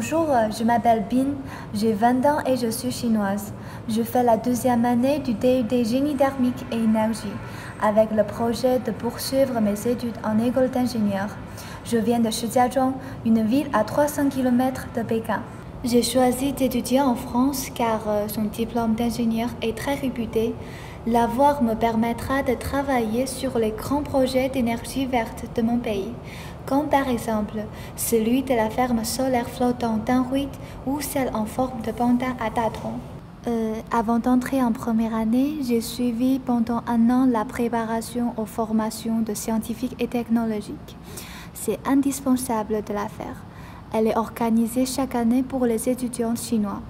Bonjour, je m'appelle Bin, j'ai 20 ans et je suis chinoise. Je fais la deuxième année du DUT Génie thermique et énergie, avec le projet de poursuivre mes études en école d'ingénieur. Je viens de Shijiazhuang, une ville à 300 km de Pékin. J'ai choisi d'étudier en France car son diplôme d'ingénieur est très réputé. L'avoir me permettra de travailler sur les grands projets d'énergie verte de mon pays, comme par exemple celui de la ferme solaire flottante d'Anhui ou celle en forme de panda à Datong. Avant d'entrer en première année, j'ai suivi pendant un an la préparation aux formations de scientifiques et technologiques. C'est indispensable de la faire. Elle est organisée chaque année pour les étudiants chinois.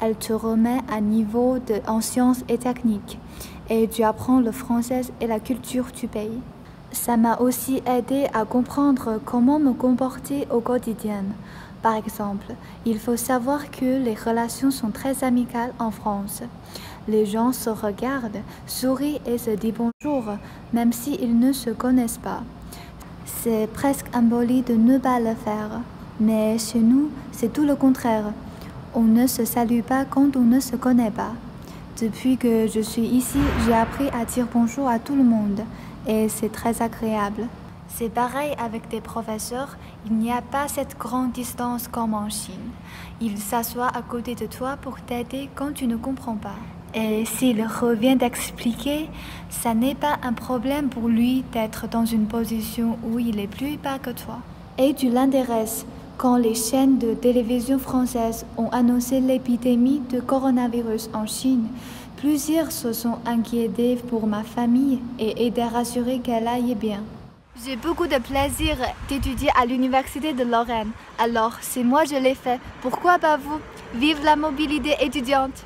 Elle te remet à niveau en sciences et techniques et tu apprends le français et la culture du pays. Ça m'a aussi aidé à comprendre comment me comporter au quotidien. Par exemple, il faut savoir que les relations sont très amicales en France. Les gens se regardent, sourient et se disent bonjour, même s'ils ne se connaissent pas. C'est presque impoli de ne pas le faire. Mais chez nous, c'est tout le contraire. On ne se salue pas quand on ne se connaît pas. Depuis que je suis ici, j'ai appris à dire bonjour à tout le monde et c'est très agréable. C'est pareil avec des professeurs, il n'y a pas cette grande distance comme en Chine. Ils s'assoient à côté de toi pour t'aider quand tu ne comprends pas. Et s'il revient d'expliquer, ça n'est pas un problème pour lui d'être dans une position où il est plus bas que toi. Et tu l'intéresses. Quand les chaînes de télévision françaises ont annoncé l'épidémie de coronavirus en Chine, plusieurs se sont inquiétés pour ma famille et aidé à rassurer qu'elle aille bien. J'ai beaucoup de plaisir d'étudier à l'université de Lorraine. Alors, si moi je l'ai fait, pourquoi pas vous? Vive la mobilité étudiante!